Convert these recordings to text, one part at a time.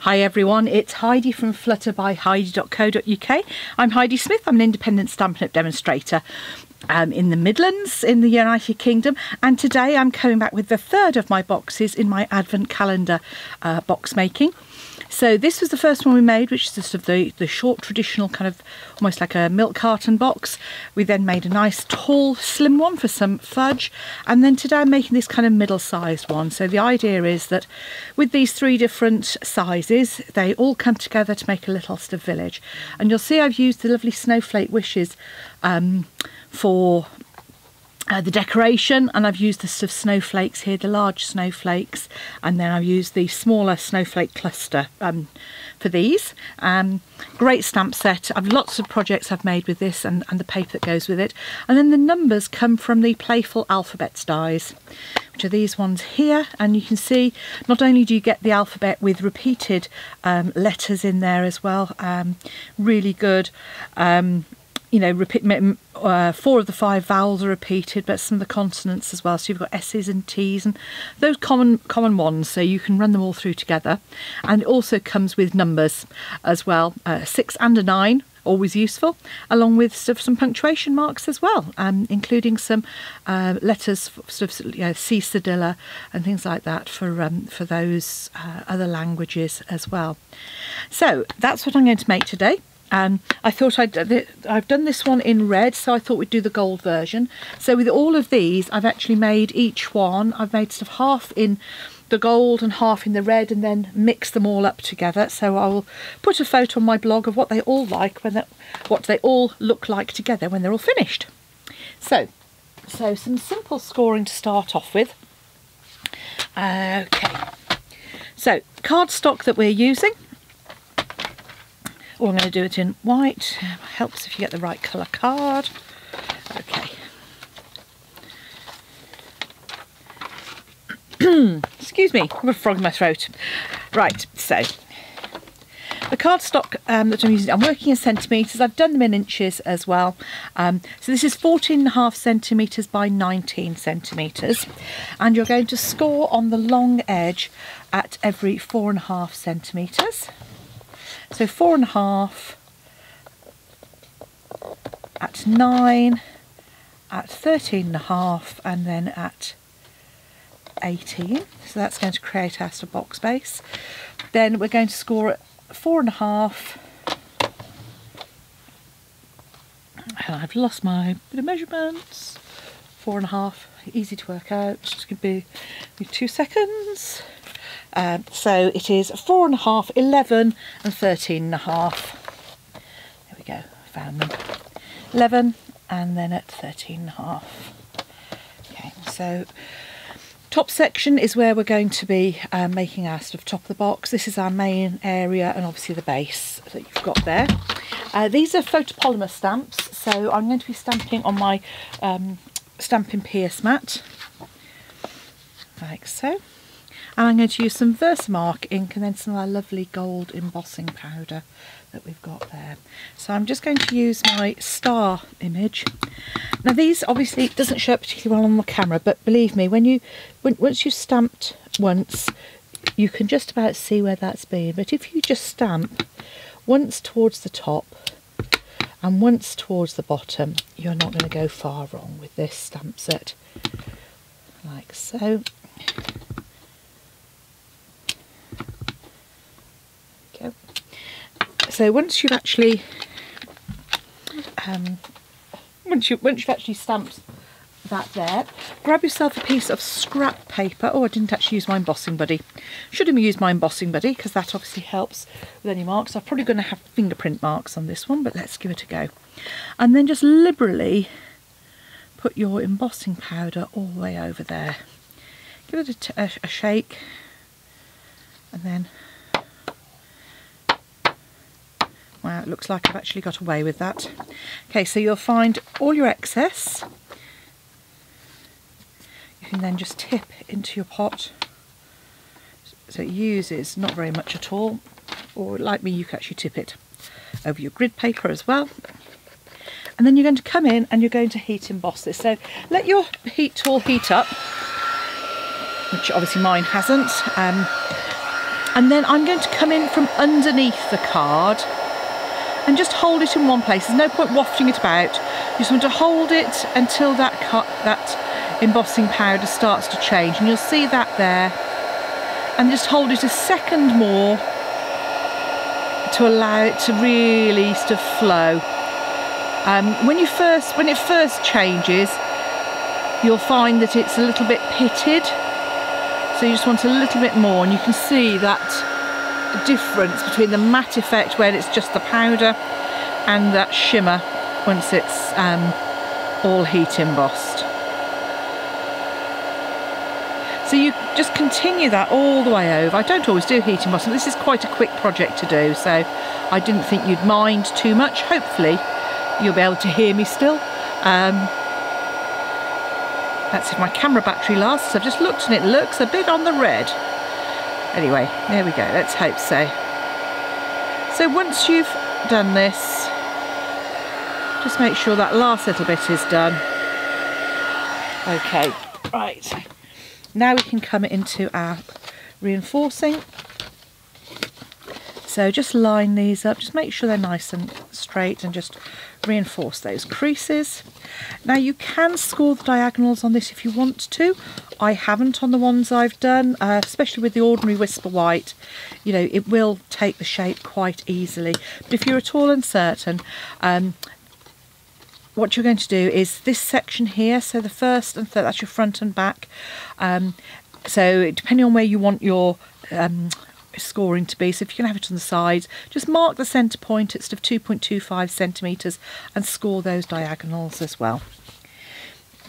Hi everyone, it's Heidi from flutterbyheidi.co.uk. I'm Heidi Smith, I'm an independent Stampin' Up! Demonstrator in the Midlands in the United Kingdom, and today I'm coming back with the third of my boxes in my Advent calendar box making. So this was the first one we made, which is just of the short traditional kind of almost like a milk carton box. We then made a nice tall slim one for some fudge, and then today I'm making this kind of middle-sized one. So the idea is that with these three different sizes, they all come together to make a little sort of village. And you'll see I've used the lovely snowflake wishes for the decoration, and I've used the sort of snowflakes here, the large snowflakes, and then I've used the smaller snowflake cluster for these. Great stamp set. I've lots of projects I've made with this and the paper that goes with it. And then the numbers come from the Playful Alphabets dies, which are these ones here, and you can see not only do you get the alphabet with repeated letters in there as well, really good. You know, 4 of the 5 vowels are repeated, but some of the consonants as well. So you've got S's and T's and those common ones, so you can run them all through together. And it also comes with numbers as well, 6 and a 9, always useful, along with sort of some punctuation marks as well, including some letters, sort of, you know, C cedilla and things like that for those other languages as well. So that's what I'm going to make today. I thought I've done this one in red, so I thought we'd do the gold version. So with all of these, I've actually made each one, I've made sort of half in the gold and half in the red, and then mix them all up together. So I will put a photo on my blog of what they all like, what they all look like together when they're all finished. So some simple scoring to start off with. Okay, so cardstock that we're using. Oh, I'm going to do it in white. Helps if you get the right colour card. Okay. Excuse me, I've got a frog in my throat. Right, so the cardstock that I'm using, I'm working in centimetres. I've done them in inches as well. So this is 14.5 centimetres by 19 centimetres. And you're going to score on the long edge at every 4.5 centimetres. So 4.5, at 9, at 13.5, and then at 18. So that's going to create our box base. Then we're going to score at 4.5, and I've lost my bit of measurements. 4.5, easy to work out. Just going to be 2 seconds. So it is 4.5, 11 and 13.5. There we go, found them. 11 and then at 13.5. Okay, so top section is where we're going to be making our sort of top of the box. This is our main area, and obviously the base that you've got there. These are photopolymer stamps, so I'm going to be stamping on my Stampin' Pierce mat, like so. And I'm going to use some Versamark ink and then some of our lovely gold embossing powder that we've got there. So I'm just going to use my star image. Now these obviously doesn't show up particularly well on the camera, but believe me, once you've stamped once, you can just about see where that's been. But if you just stamp once towards the top and once towards the bottom, you're not going to go far wrong with this stamp set. Like so. So once you've actually once you've actually stamped that there, grab yourself a piece of scrap paper. Oh, I didn't actually use my embossing buddy. Should have used my embossing buddy, because that obviously helps with any marks. I'm probably going to have fingerprint marks on this one, but let's give it a go. And then just liberally put your embossing powder all the way over there. Give it a shake, and then wow, it looks like I've actually got away with that. Okay, so you'll find all your excess. You can then just tip into your pot. So it uses not very much at all, or like me, you can actually tip it over your grid paper as well. And then you're going to come in and you're going to heat emboss this. So let your heat tool heat up, which obviously mine hasn't. And then I'm going to come in from underneath the card and just hold it in one place. There's no point wafting it about. You just want to hold it until that embossing powder starts to change, and you'll see that there. And just hold it a second more to allow it to really sort of flow. When it first changes, you'll find that it's a little bit pitted, so you just want a little bit more, and you can see that difference between the matte effect where it's just the powder and that shimmer once it's all heat embossed. So you just continue that all the way over. I don't always do heat embossing. This is quite a quick project to do, so I didn't think you'd mind too much. Hopefully you'll be able to hear me still. That's if my camera battery lasts. I've just looked and it looks a bit on the red. Anyway, there we go, let's hope so. So once you've done this, just make sure that last little bit is done. Okay, right. Now we can come into our reinforcing. So just line these up, just make sure they're nice and straight, and just reinforce those creases. Now you can score the diagonals on this if you want to. I haven't on the ones I've done, especially with the ordinary Whisper White. You know, it will take the shape quite easily. But if you're at all uncertain, what you're going to do is this section here, so the first and third, that's your front and back. So depending on where you want your scoring to be, so if you can have it on the sides, just mark the centre point at sort of 2.25 centimetres and score those diagonals as well.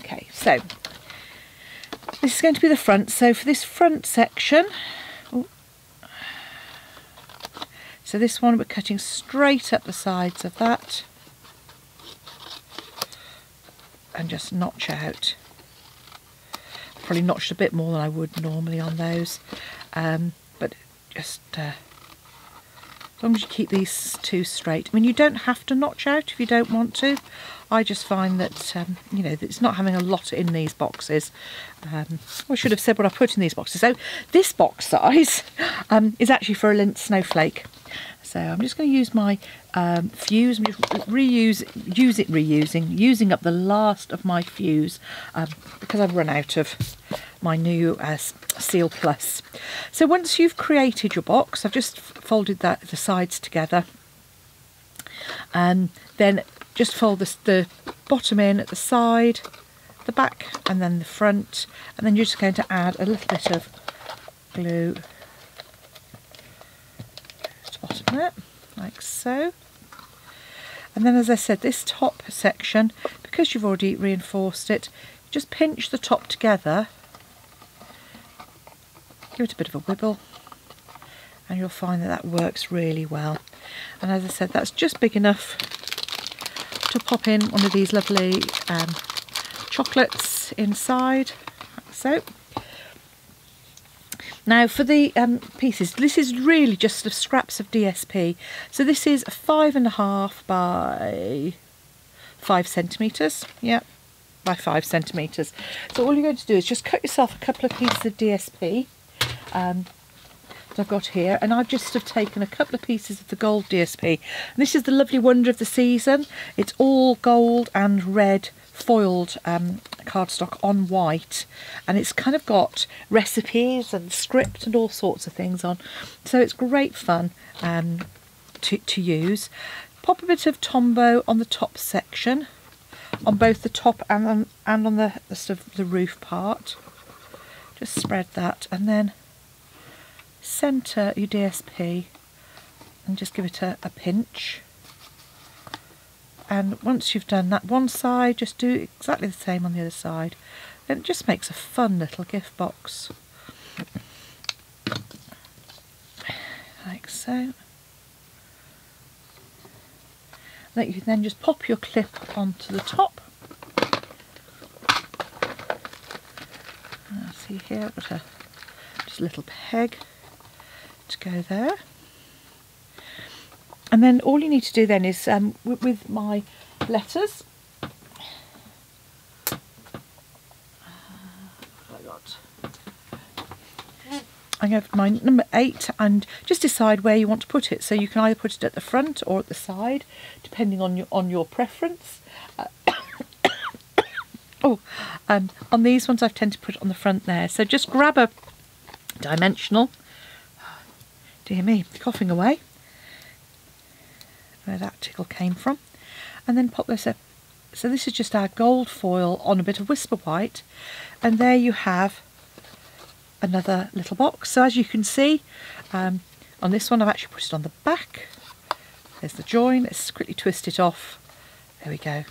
Okay, so this is going to be the front. So for this front section, so this one we're cutting straight up the sides of that and just notch out. Probably notched a bit more than I would normally on those, but just as long as you keep these two straight. I mean, you don't have to notch out if you don't want to. I just find that you know, that it's not having a lot in these boxes. I should have said what I put in these boxes. So this box size is actually for a lint snowflake. So I'm just going to use my fuse. I'm just using up the last of my fuse because I've run out of my new Seal Plus. So once you've created your box, I've just folded the sides together, and then just fold the bottom in at the side, the back, and then the front, and then you're just going to add a little bit of glue to the bottom there, like so. And then, as I said, this top section, because you've already reinforced it, just pinch the top together, give it a bit of a wiggle, and you'll find that that works really well. And as I said, that's just big enough to pop in one of these lovely chocolates inside, like so. Now for the pieces, this is really just sort of scraps of DSP. So this is 5.5 by 5 centimetres. Yeah, by 5 centimetres. So all you're going to do is just cut yourself a couple of pieces of DSP that I've got here, and I've just taken a couple of pieces of the gold DSP. And this is the lovely wonder of the season. It's all gold and red foiled cardstock on white, and it's kind of got recipes and script and all sorts of things on, so it's great fun to use. Pop a bit of Tombow on the top section, on both the top and on the sort of the roof part. Just spread that, and then centre your DSP and just give it a pinch. And once you've done that one side, just do exactly the same on the other side. Then it just makes a fun little gift box. Like so. That you can then just pop your clip onto the top. See here, I've got just a little peg to go there. And then all you need to do then is, with my letters, hang over my number 8 and just decide where you want to put it. So you can either put it at the front or at the side, depending on your preference. On these ones I've tended to put it on the front there. So just grab a dimensional, dear me, coughing away, where that tickle came from, and then pop this up. So this is just our gold foil on a bit of Whisper White, and there you have another little box. So as you can see, on this one I've actually put it on the back. There's the join. Let's quickly twist it off. There we go.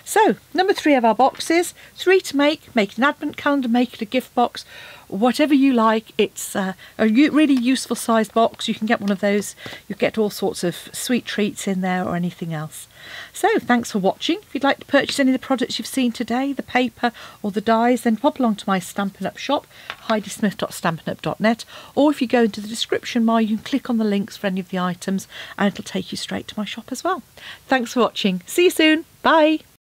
So number 3 of our boxes, 3 to make it an advent calendar, make it a gift box, whatever you like. It's a really useful sized box. You can get one of those, you get all sorts of sweet treats in there or anything else. So thanks for watching. If you'd like to purchase any of the products you've seen today, the paper or the dies, then pop along to my Stampin' Up shop, heidismith.stampinup.net, or if you go into the description bar you can click on the links for any of the items and it'll take you straight to my shop as well. Thanks for watching. See you soon. Bye.